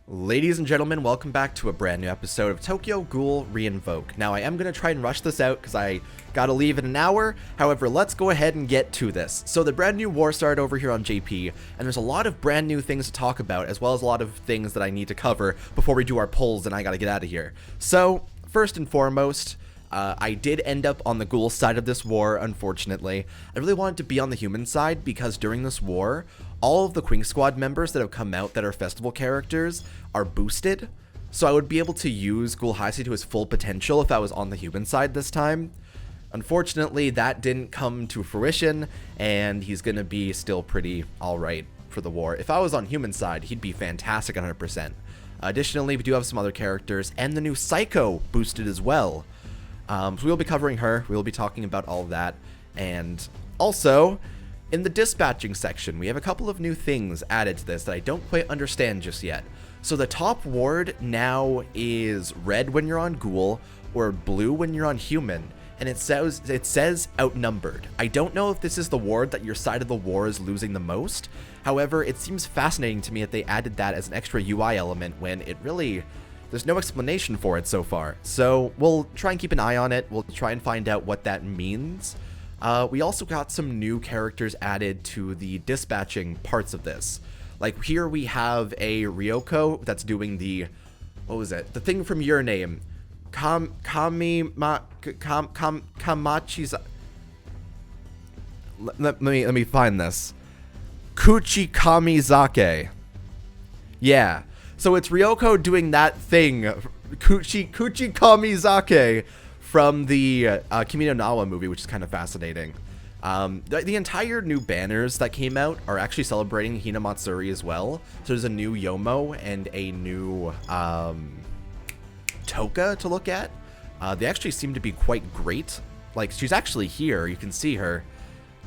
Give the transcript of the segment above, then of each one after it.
Ladies and gentlemen, welcome back to a brand new episode of Tokyo Ghoul Re-Invoke. Now, I am going to try and rush this out because I gotta leave in an hour. However, let's go ahead and get to this. So the brand new war started over here on JP, and there's a lot of brand new things to talk about, as well as a lot of things that I need to cover before we do our polls and I gotta get out of here. So, first and foremost, I did end up on the Ghoul side of this war, unfortunately. I really wanted to be on the human side because during this war, all of the Queen Squad members that have come out that are festival characters are boosted. So I would be able to use Ghoul Haise to his full potential if I was on the human side this time. Unfortunately, that didn't come to fruition, and he's going to be still pretty alright for the war. If I was on human side, he'd be fantastic 100%. Additionally, we do have some other characters, and the new Saiko boosted as well. So we'll be covering her, we'll be talking about all of that, and also, in the dispatching section, we have a couple of new things added to this that I don't quite understand just yet. So the top ward now is red when you're on Ghoul, or blue when you're on human, and it says outnumbered. I don't know if this is the ward that your side of the war is losing the most. However, it seems fascinating to me that they added that as an extra UI element when it really... there's no explanation for it so far, so we'll try and keep an eye on it. We'll try and find out what that means. We also got some new characters added to the dispatching parts of this. Like here we have a Ryoko that's doing the, what was it? The thing from Your Name. Kamachi's... Let me find this. Kuchikamizake. Yeah. So it's Ryoko doing that thing, Kuchikamizake, from the Kimi no Nawa movie, which is kind of fascinating. The entire new banners that came out are actually celebrating Hinamatsuri as well. So there's a new Yomo and a new Toka to look at. They actually seem to be quite great. Like, she's actually here. You can see her.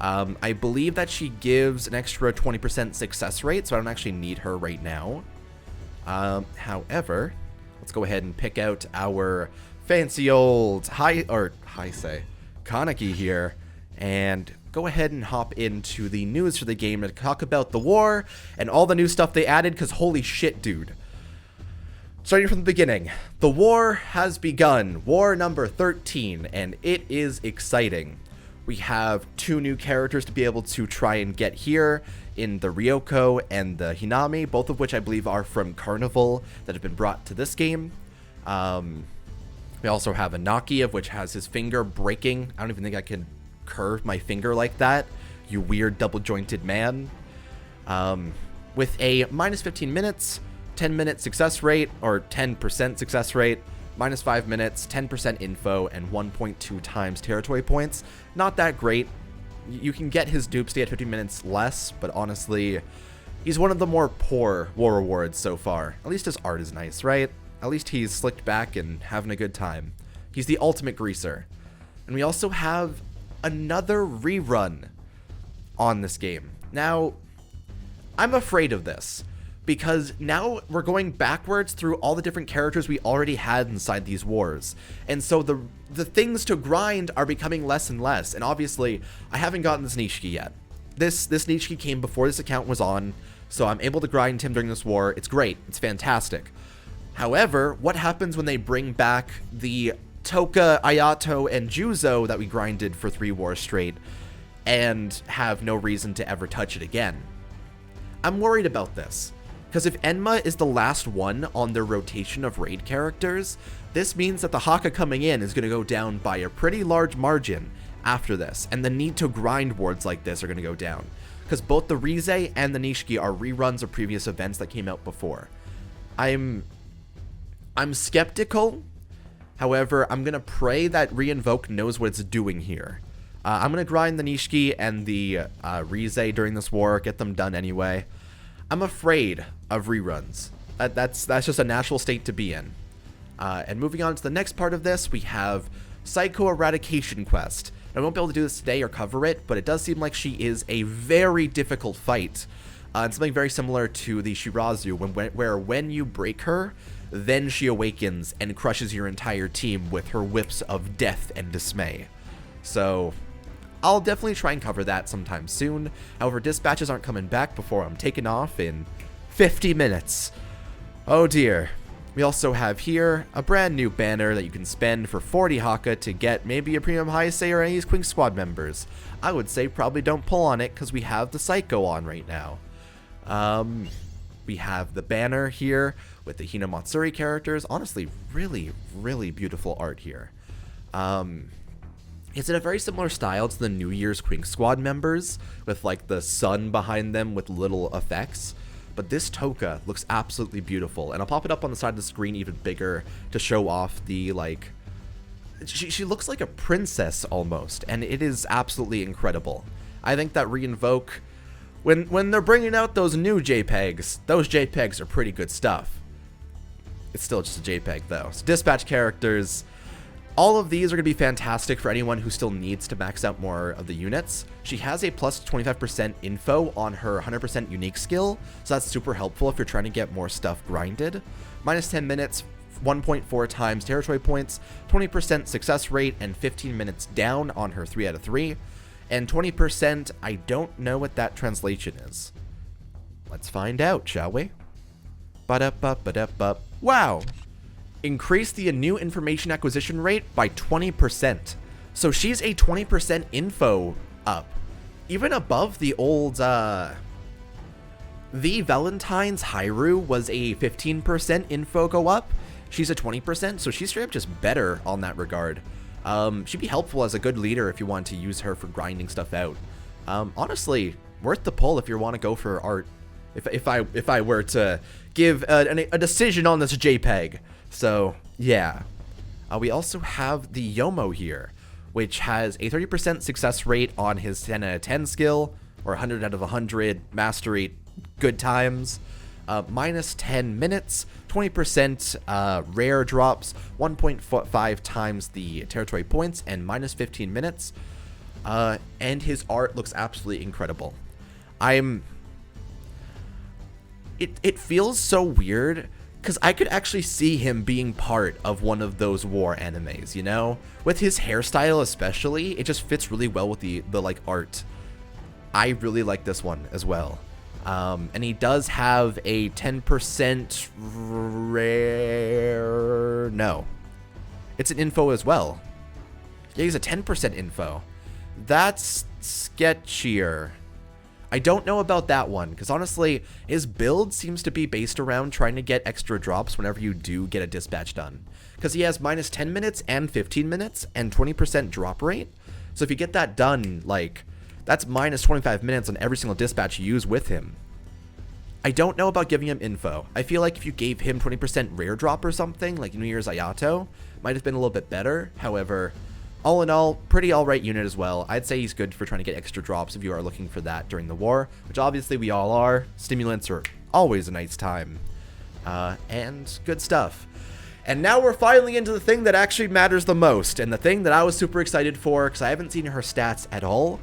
I believe that she gives an extra 20% success rate, so I don't actually need her right now. However, let's go ahead and pick out our fancy old Haise Kaneki here, and go ahead and hop into the news for the game to talk about the war and all the new stuff they added, because holy shit, dude. Starting from the beginning, the war has begun, war number 13, and it is exciting. We have two new characters to be able to try and get here in the Ryoko and the Hinami, both of which I believe are from Carnival that have been brought to this game. We also have a Naki, of which has his finger breaking. I don't even think I can curve my finger like that, you weird double-jointed man. With a minus 15 minutes, 10-minute success rate, or 10% success rate, minus 5 minutes, 10% info, and 1.2 times territory points. Not that great. You can get his dupe stay at 50 minutes less, but honestly, he's one of the more poor war rewards so far. At least his art is nice, right? At least he's slicked back and having a good time. He's the ultimate greaser. And we also have another rerun on this game. Now, I'm afraid of this, because now we're going backwards through all the different characters we already had inside these wars. And so the things to grind are becoming less and less. And obviously, I haven't gotten this Nishiki yet. This Nishiki came before this account was on, so I'm able to grind him during this war. It's great. It's fantastic. However, what happens when they bring back the Toka, Ayato, and Juzo that we grinded for 3 wars straight and have no reason to ever touch it again? I'm worried about this. Because if Enma is the last one on their rotation of raid characters, this means that the Haka coming in is going to go down by a pretty large margin after this, and the need to grind wards like this are going to go down. Because both the Rize and the Nishiki are reruns of previous events that came out before. I'm skeptical. However, I'm going to pray that Re-Invoke knows what it's doing here. I'm going to grind the Nishiki and the Rize during this war, get them done anyway. I'm afraid of reruns. That's just a natural state to be in. And moving on to the next part of this, we have Saiko Eradication quest. I won't be able to do this today or cover it, but it does seem like she is a very difficult fight. And something very similar to the Shirazu, where when you break her, then she awakens and crushes your entire team with her whips of death and dismay. So I'll definitely try and cover that sometime soon. However, dispatches aren't coming back before I'm taken off in 50 minutes. Oh dear. We also have here a brand new banner that you can spend for 40 Haka to get maybe a premium Haise or any of these Quink Squad members. I would say probably don't pull on it because we have the Saiko on right now. We have the banner here with the Hina Matsuri characters. Honestly, really, really beautiful art here. It's in a very similar style to the New Year's Quink Squad members with like the sun behind them with little effects. But this Toka looks absolutely beautiful, and I'll pop it up on the side of the screen even bigger to show off the, like, she looks like a princess almost, and it is absolutely incredible. I think that Invoke, when they're bringing out those new JPEGs, those JPEGs are pretty good stuff. It's still just a JPEG though. So dispatch characters, all of these are going to be fantastic for anyone who still needs to max out more of the units. She has a plus 25% info on her 100% unique skill, so that's super helpful if you're trying to get more stuff grinded. Minus 10 minutes, 1.4 times territory points, 20% success rate, and 15 minutes down on her 3 out of 3. And 20%, I don't know what that translation is. Let's find out, shall we? Ba-da-ba-ba-da-ba. Wow! Increase the new information acquisition rate by 20%. So she's a 20% info up. Even above the old, the Valentine's Hairu was a 15% info go up. She's a 20%, so she's straight up just better on that regard. She'd be helpful as a good leader if you want to use her for grinding stuff out. Honestly, worth the pull if you want to go for art. If I were to give a decision on this JPEG. So, yeah. We also have the Yomo here, which has a 30% success rate on his 10 out of 10 skill, or 100 out of 100 mastery good times. Minus 10 minutes, 20% rare drops, 1.5 times the territory points, and minus 15 minutes. And his art looks absolutely incredible. It feels so weird, because I could actually see him being part of one of those war animes, you know? With his hairstyle especially, it just fits really well with the like, art. I really like this one as well. And he does have a 10% rare... No. It's an info as well. Yeah, he's a 10% info. That's sketchier. I don't know about that one, because honestly, his build seems to be based around trying to get extra drops whenever you do get a dispatch done. Because he has minus 10 minutes and 15 minutes and 20% drop rate. So if you get that done, like, that's minus 25 minutes on every single dispatch you use with him. I don't know about giving him info. I feel like if you gave him 20% rare drop or something, like New Year's Ayato, might have been a little bit better. However, all in all, pretty alright unit as well. I'd say he's good for trying to get extra drops if you are looking for that during the war, which obviously we all are. Stimulants are always a nice time. And good stuff. And now we're finally into the thing that actually matters the most, and the thing that I was super excited for, because I haven't seen her stats at all.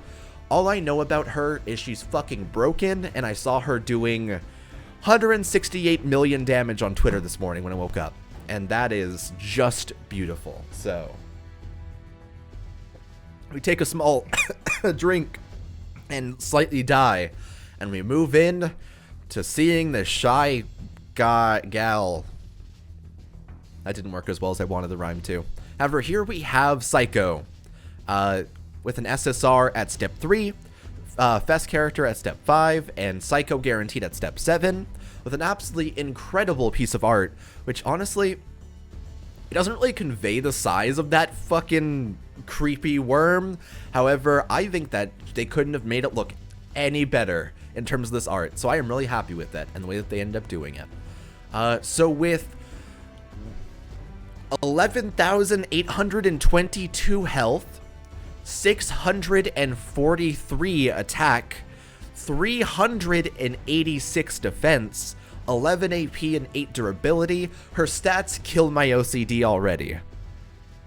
All I know about her is she's fucking broken, and I saw her doing 168 million damage on Twitter this morning when I woke up. And that is just beautiful. So we take a small drink and slightly die, and we move in to seeing the shy gal. That didn't work as well as I wanted the rhyme to. However, here we have Saiko with an SSR at step 3, FES character at step 5, and Saiko guaranteed at step 7, with an absolutely incredible piece of art, which honestly, it doesn't really convey the size of that fucking creepy worm. However, I think that they couldn't have made it look any better in terms of this art, so I am really happy with it and the way that they ended up doing it. So with 11,822 health, 643 attack, 386 defense, 11 AP and 8 durability, her stats kill my OCD already.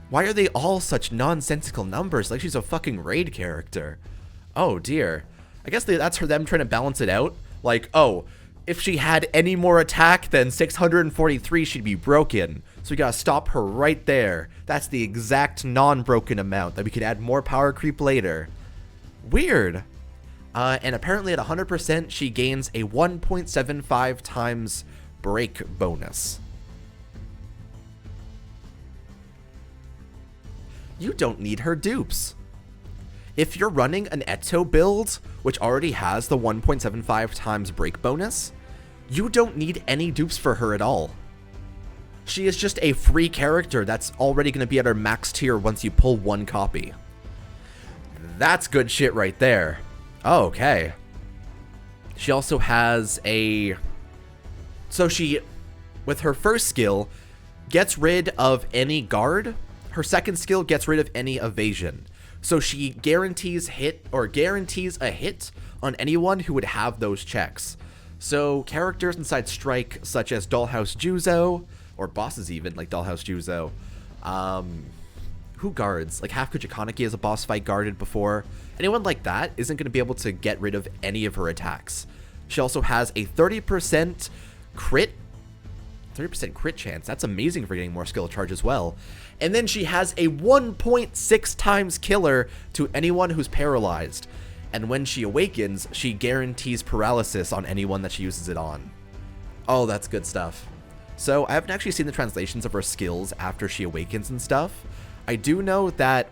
Why are they all such nonsensical numbers, like she's a fucking raid character? Oh dear. I guess that's for them trying to balance it out. Like, oh, if she had any more attack than 643, she'd be broken. So we gotta stop her right there. That's the exact non-broken amount that we could add more power creep later. Weird. And apparently at 100%, she gains a 1.75 times break bonus. You don't need her dupes. If you're running an Eto build, which already has the 1.75 times break bonus, you don't need any dupes for her at all. She is just a free character that's already going to be at her max tier once you pull one copy. That's good shit right there. Oh, okay. She also has a... So she, with her first skill, gets rid of any guard. Her second skill gets rid of any evasion. So she guarantees a hit on anyone who would have those checks. So characters inside Strike, such as Dollhouse Juzo, or bosses even, like Dollhouse Juzo, who guards? Like Hakuja Kaneki is a boss fight guarded before. Anyone like that isn't going to be able to get rid of any of her attacks. She also has a 30% crit. 30% crit chance. That's amazing for getting more skill charge as well. And then she has a 1.6 times killer to anyone who's paralyzed. And when she awakens, she guarantees paralysis on anyone that she uses it on. Oh, that's good stuff. So I haven't actually seen the translations of her skills after she awakens and stuff. I do know that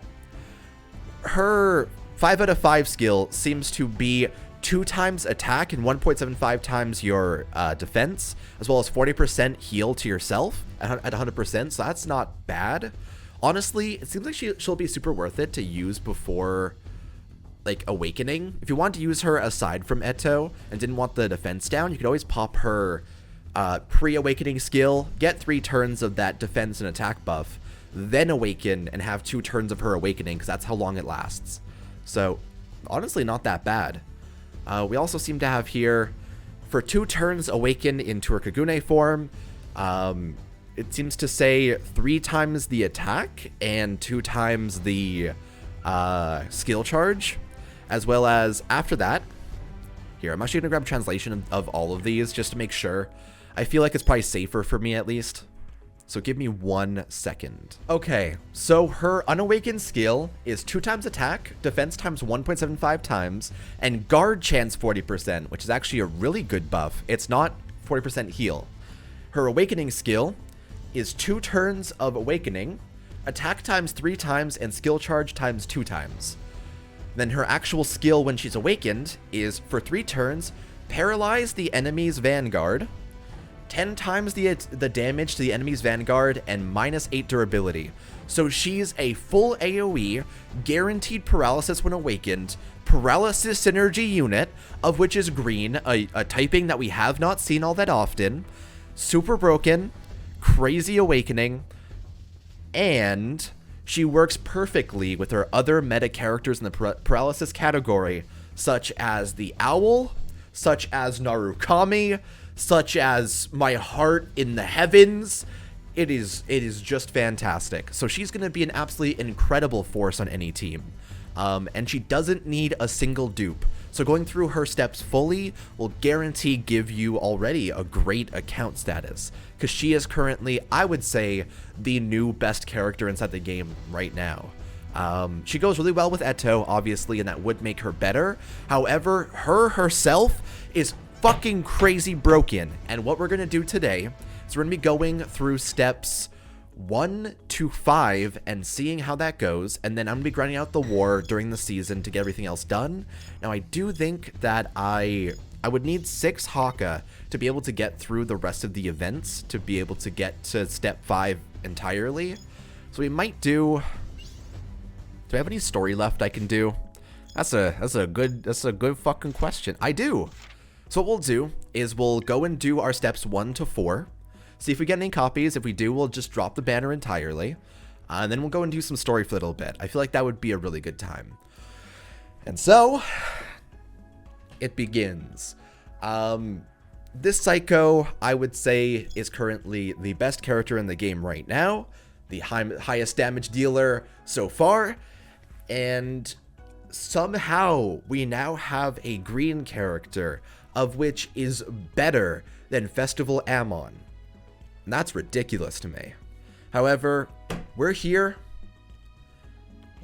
her 5 out of 5 skill seems to be 2 times attack and 1.75 times your defense, as well as 40% heal to yourself at 100%, so that's not bad. Honestly, it seems like she'll be super worth it to use before, like, Awakening. If you want to use her aside from Eto and didn't want the defense down, you could always pop her pre-Awakening skill, get 3 turns of that defense and attack buff, then Awaken and have 2 turns of her Awakening, because that's how long it lasts. So, honestly, not that bad. We also seem to have here, for 2 turns, Awaken into her Kagune form. It seems to say 3 times the attack and 2 times the skill charge, as well as after that. Here, I'm actually going to grab a translation of all of these just to make sure. I feel like it's probably safer for me at least. So give me 1 second. Okay, so her Unawakened skill is 2 times attack, defense times 1.75 times, and guard chance 40%, which is actually a really good buff. It's not 40% heal. Her Awakening skill is 2 turns of Awakening, attack times 3 times, and skill charge times 2 times. Then her actual skill when she's awakened is, for 3 turns, paralyze the enemy's vanguard, 10 times the damage to the enemy's vanguard, and -8 durability. So she's a full AoE, guaranteed paralysis when awakened, paralysis synergy unit, of which is green, a typing that we have not seen all that often, super broken, crazy awakening, and she works perfectly with her other meta characters in the paralysis category, such as the Owl, such as Narukami, such as My Heart in the Heavens. It is just fantastic. So she's going to be an absolutely incredible force on any team. And she doesn't need a single dupe. So going through her steps fully will guarantee give you already a great account status, because she is currently, I would say, the new best character inside the game right now. She goes really well with Eto, obviously, and that would make her better. However, her herself is fucking crazy broken, and what we're gonna do today is we're gonna be going through steps 1 to 5 and seeing how that goes, and then I'm gonna be grinding out the war during the season to get everything else done. Now, I do think that I would need 6 Haka to be able to get through the rest of the events to be able to get to step 5 entirely. So we might do I have any story left I can do? That's a good fucking question. I do. So what we'll do is we'll go and do our steps 1 to 4. See if we get any copies. If we do, we'll just drop the banner entirely. And then we'll go and do some story for a little bit. I feel like that would be a really good time. And so, it begins. This Saiko, I would say, is currently the best character in the game right now. The highest damage dealer so far. And somehow, we now have a green character, of which is better than Festival Amon. And that's ridiculous to me. However, we're here.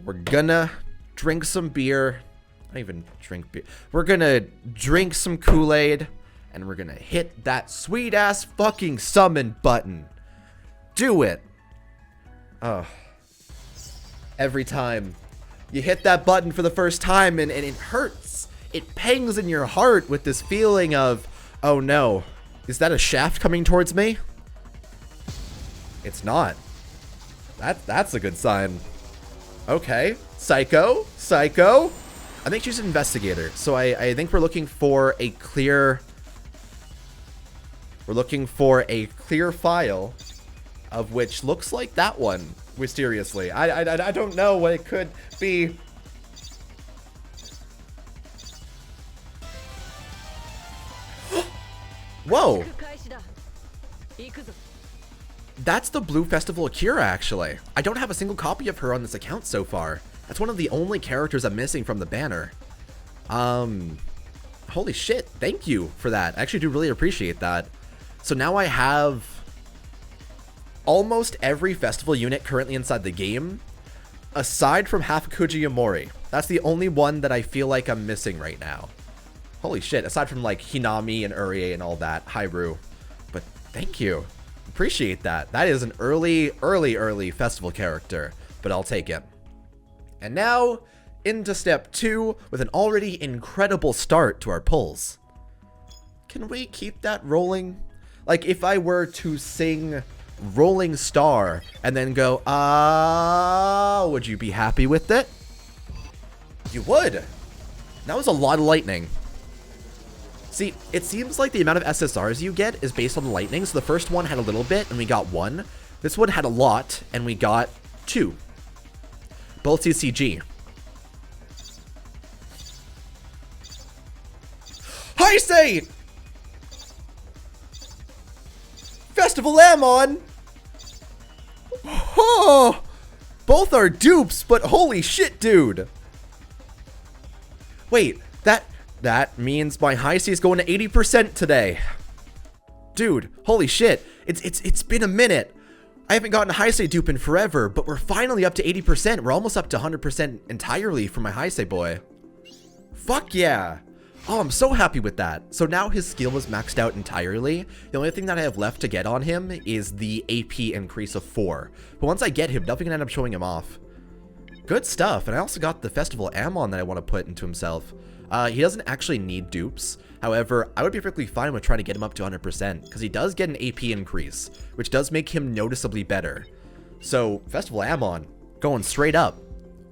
We're gonna drink some beer. I don't even drink beer. We're gonna drink some Kool-Aid and we're gonna hit that sweet-ass fucking summon button. Do it. Oh. Every time you hit that button for the first time and it hurts. It pangs in your heart with this feeling of, oh no, is that a shaft coming towards me? It's not. That's a good sign. Okay, Saiko. I think she's an investigator, so I think we're looking for a clear... We're looking for a clear file, of which looks like that one, mysteriously. I don't know what it could be. Whoa! That's the Blue Festival Akira, actually. I don't have a single copy of her on this account so far. That's one of the only characters I'm missing from the banner. Holy shit, thank you for that. I actually do really appreciate that. So now I have almost every festival unit currently inside the game, aside from Hafukuji Yamori. That's the only one that I feel like I'm missing right now. Holy shit, aside from like Hinami and Urie and all that, Hyrule. But thank you. Appreciate that. That is an early festival character, but I'll take it. And now, into step 2 with an already incredible start to our pulls. Can we keep that rolling? Like, if I were to sing Rolling Star and then go, would you be happy with it? You would. That was a lot of lightning. See, it seems like the amount of SSRs you get is based on the lightning. So the first one had a little bit and we got 1. This one had a lot and we got 2. Both CCG. Haise! Festival Amon! Oh! Both are dupes, but holy shit, dude! Wait, that means my Haise is going to 80% today. Dude, holy shit. It's been a minute. I haven't gotten a Haise dupe in forever, but we're finally up to 80%. We're almost up to 100% entirely for my Haise boy. Fuck yeah. Oh, I'm so happy with that. So now his skill is maxed out entirely. The only thing that I have left to get on him is the AP increase of 4. But once I get him, nothing can end up showing him off. Good stuff. And I also got the Festival Amon that I want to put into himself. He doesn't actually need dupes. However, I would be perfectly fine with trying to get him up to 100% because he does get an AP increase, which does make him noticeably better. So, Festival Amon, going straight up.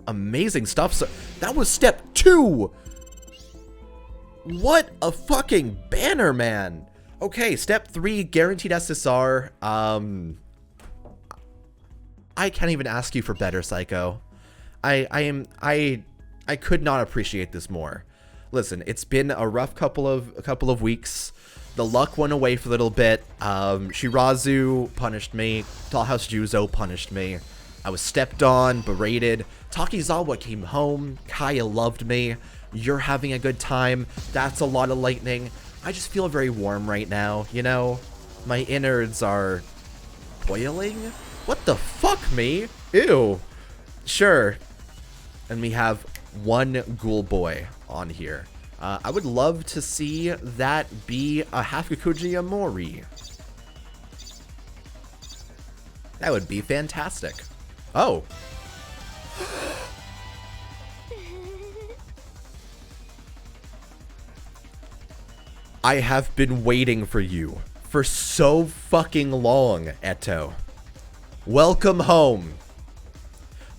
Amazing stuff. So, that was step 2! What a fucking banner, man! Okay, step 3, Guaranteed Ssr. I can't even ask you for better, Saiko. I could not appreciate this more. Listen, it's been a rough couple of weeks. The luck went away for a little bit. Shirazu punished me. Dollhouse Juzo punished me. I was stepped on, berated. Takizawa came home. Kaya loved me. You're having a good time. That's a lot of lightning. I just feel very warm right now, you know? My innards are boiling? What the fuck, me? Ew. Sure. And we have one Ghoul boy on here. I would love to see that be a Hafukuji Yamori. That would be fantastic. Oh. I have been waiting for you for so fucking long, Eto. Welcome home.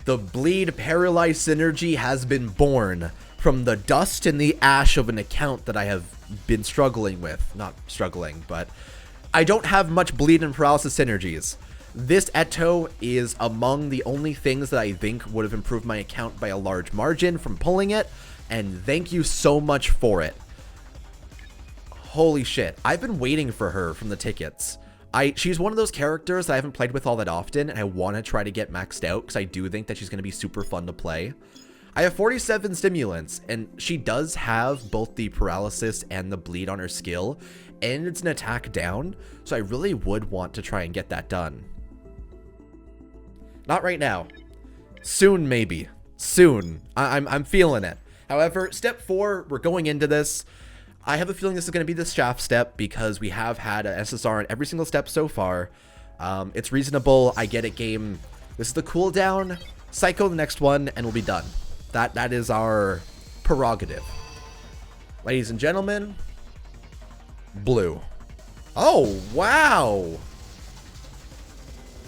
The Bleed Paralyzed Synergy has been born from the dust and the ash of an account that I have been struggling with. Not struggling, but I don't have much Bleed and Paralysis synergies. This Eto is among the only things that I think would have improved my account by a large margin from pulling it, and thank you so much for it. Holy shit, I've been waiting for her from the tickets. She's one of those characters that I haven't played with all that often, and I want to try to get maxed out because I do think that she's going to be super fun to play. I have 47 stimulants, and she does have both the paralysis and the bleed on her skill, and it's an attack down, so I really would want to try and get that done. Not right now. Soon, maybe. Soon. I'm feeling it. However, step 4, we're going into this. I have a feeling this is going to be the shaft step because we have had an SSR in every single step so far. It's reasonable. I get it, game. This is the cooldown. Saiko the next one, and we'll be done. That is our prerogative. Ladies and gentlemen, blue. Oh, wow.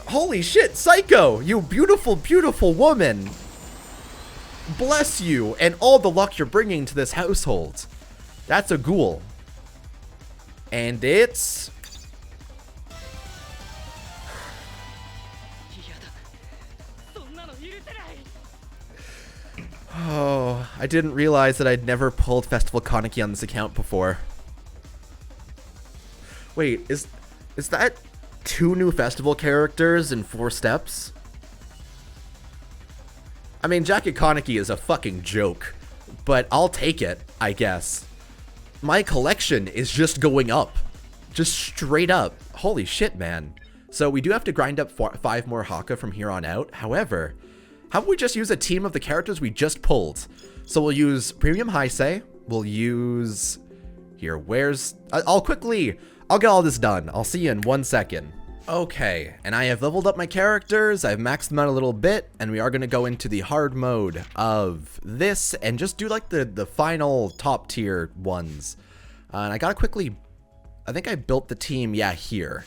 Holy shit, Saiko, you beautiful, beautiful woman. Bless you, and all the luck you're bringing to this household. That's a ghoul. And it's... Oh, I didn't realize that I'd never pulled Festival Kaneki on this account before. Wait, is that 2 new festival characters in 4 steps? I mean, Jacket Kaneki is a fucking joke, but I'll take it, I guess. My collection is just going up. Just straight up. Holy shit, man. So we do have to grind up 5 more Haka from here on out. However, how about we just use a team of the characters we just pulled? So we'll use Premium Haise. We'll use... Here, where's... I'll get all this done. I'll see you in 1 second. Okay, and I have leveled up my characters. I've maxed them out a little bit, and we are going to go into the hard mode of this and just do like the final top tier ones. And I gotta quickly... I think I built the team, yeah, here.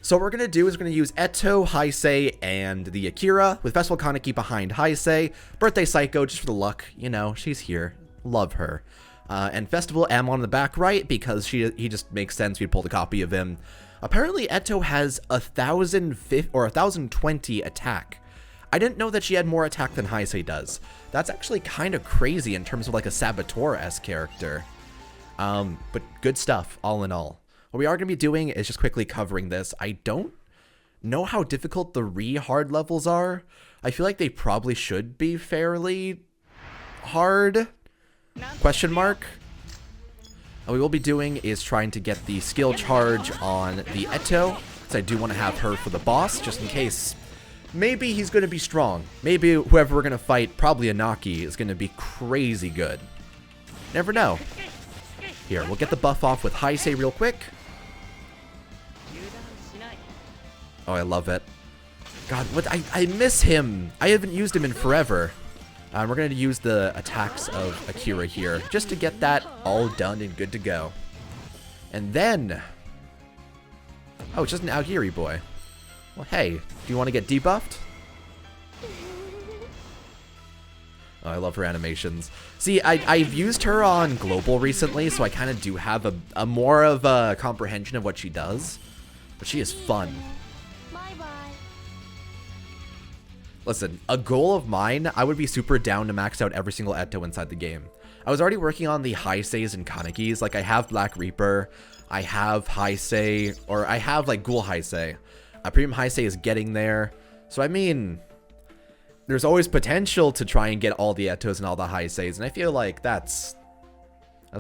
So what we're going to do is we're going to use Eto, Haise, and the Akira, with Festival Kaneki behind Haise. Birthday Saiko, just for the luck. You know, she's here. Love her. And Festival M on the back right, because he just makes sense. We pulled a copy of him. Apparently, Eto has 1,050 or 1,020 attack. I didn't know that she had more attack than Haise does. That's actually kind of crazy in terms of like a Saboteur-esque character. But good stuff, all in all. What we are going to be doing is just quickly covering this. I don't know how difficult the re-hard levels are. I feel like they probably should be fairly hard. Question mark. What we will be doing is trying to get the skill charge on the Eto, because I do want to have her for the boss, just in case. Maybe he's going to be strong. Maybe whoever we're going to fight, probably Anaki, is going to be crazy good. Never know. Here, we'll get the buff off with Haise real quick. Oh, I love it. God, what I miss him. I haven't used him in forever. We're going to use the attacks of Akira here, just to get that all done and good to go. And then... Oh, it's just an Aogiri boy. Well, hey, do you want to get debuffed? Oh, I love her animations. See, I've used her on Global recently, so I kind of do have a more of a comprehension of what she does. But she is fun. Listen, a goal of mine, I would be super down to max out every single Eto inside the game. I was already working on the Haises and Kanekis. Like, I have Black Reaper, I have Haise, or I have, like, Ghoul Haise. Premium Haise is getting there. So, I mean, there's always potential to try and get all the Etos and all the Haises, and I feel like that's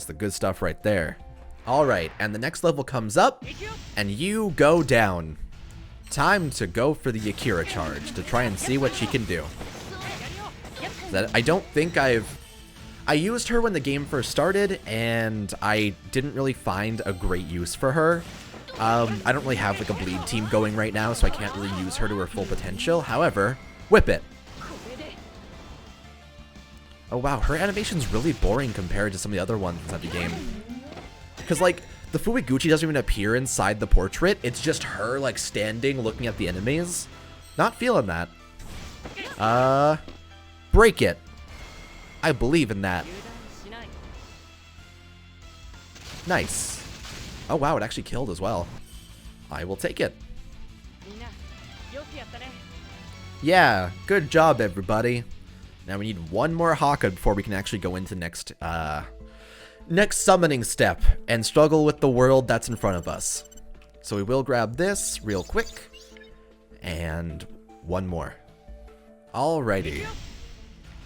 the good stuff right there. Alright, and the next level comes up, and you go down. Time to go for the Akira charge to try and see what she can do. I don't think I used her when the game first started, and I didn't really find a great use for her. I don't really have like a bleed team going right now, so I can't really use her to her full potential. However, whip it. Oh wow, her animation's really boring compared to some of the other ones inside the game. Because like, the Fuiguchi doesn't even appear inside the portrait. It's just her, like, standing, looking at the enemies. Not feeling that. Break it. I believe in that. Nice. Oh, wow, it actually killed as well. I will take it. Yeah, good job, everybody. Now we need one more Haka before we can actually go into next summoning step and struggle with the world that's in front of us. So we will grab this real quick and one more. Alrighty.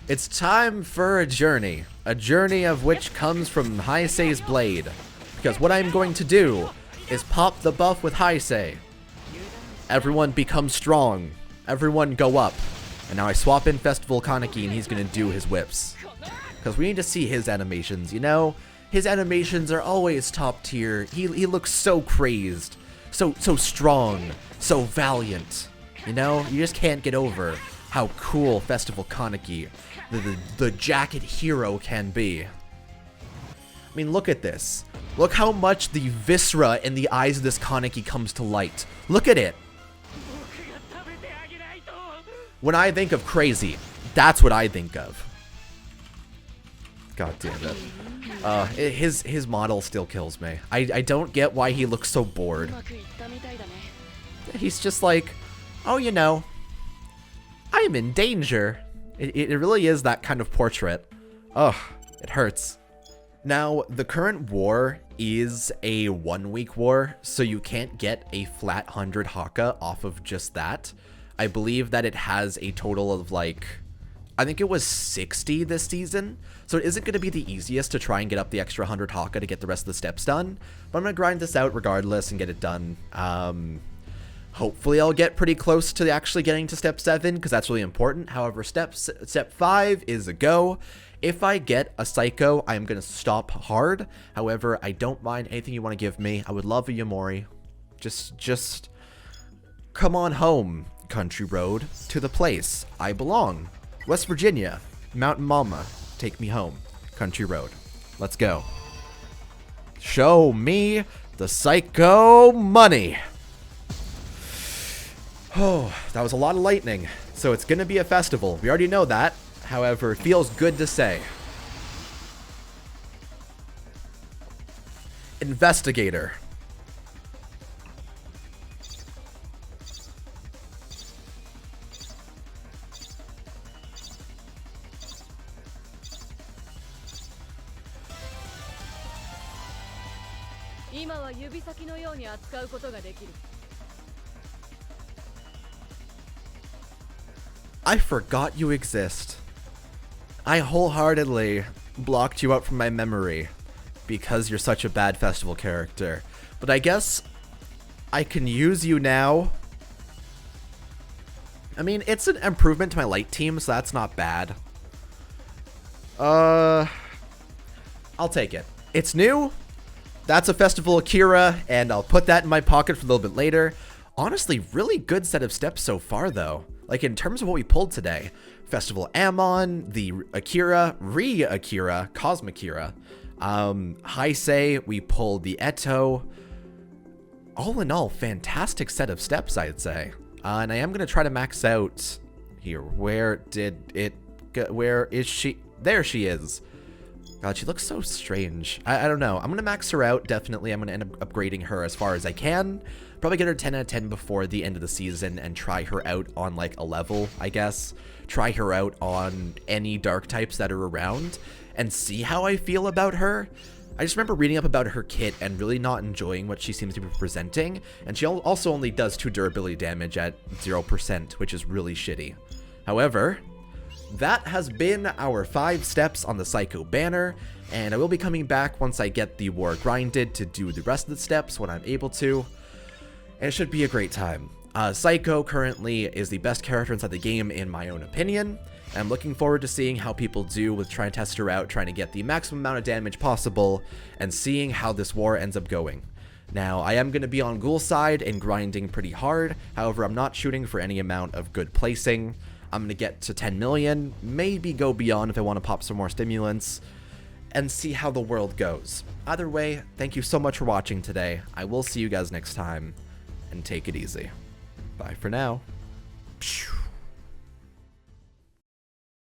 It's time for a journey of which comes from Haise's blade. Because what I'm going to do is pop the buff with Haise. Everyone become strong. Everyone go up. And now I swap in Festival Kaneki and he's going to do his whips. Because we need to see his animations, you know? His animations are always top tier. He looks so crazed, so strong, so valiant. You know, you just can't get over how cool Festival Kaneki, the jacket hero, can be. I mean, look at this. Look how much the viscera in the eyes of this Kaneki comes to light. Look at it. When I think of crazy, that's what I think of. God damn it. His model still kills me. I don't get why he looks so bored. He's just like, oh, you know, I am in danger. It really is that kind of portrait. Ugh, it hurts. Now, the current war is a 1-week war, so you can't get a flat 100 Haka off of just that. I believe that it has a total of, like, I think it was 60 this season, so it isn't going to be the easiest to try and get up the extra 100 Haka to get the rest of the steps done, but I'm going to grind this out regardless and get it done. Hopefully I'll get pretty close to actually getting to step 7, because that's really important. However, step 5 is a go. If I get a Saiko, I'm going to stop hard. However, I don't mind anything you want to give me. I would love a Yamori. Just come on home, country road, to the place I belong. West Virginia, Mountain Mama, take me home, country road. Let's go. Show me the Saiko money. Oh, that was a lot of lightning. So it's going to be a festival. We already know that. However, it feels good to say. Investigator. I forgot you exist. I wholeheartedly blocked you out from my memory because you're such a bad festival character. But I guess I can use you now. I mean, it's an improvement to my light team, so that's not bad. I'll take it. It's new. That's a Festival Akira, and I'll put that in my pocket for a little bit later. Honestly, really good set of steps so far, though. Like, in terms of what we pulled today, Festival Amon, the Akira, Re-Akira, Cosmikira, Haise, we pulled the Eto. All in all, fantastic set of steps, I'd say. And I am going to try to max out here. Where did it go? Where is she? There she is. God, she looks so strange. I don't know. I'm going to max her out, definitely. I'm going to end up upgrading her as far as I can. Probably get her 10 out of 10 before the end of the season and try her out on, like, a level, I guess. Try her out on any dark types that are around and see how I feel about her. I just remember reading up about her kit and really not enjoying what she seems to be presenting. And she also only does 2 durability damage at 0%, which is really shitty. However, that has been our 5 steps on the Saiko banner, and I will be coming back once I get the war grinded to do the rest of the steps when I'm able to, and it should be a great time. Saiko currently is the best character inside the game in my own opinion, and I'm looking forward to seeing how people do with trying to test her out, trying to get the maximum amount of damage possible, and seeing how this war ends up going. Now, I am going to be on Ghoul side and grinding pretty hard, however, I'm not shooting for any amount of good placing. I'm going to get to 10 million, maybe go beyond if I want to pop some more stimulants, and see how the world goes. Either way, thank you so much for watching today. I will see you guys next time, and take it easy. Bye for now.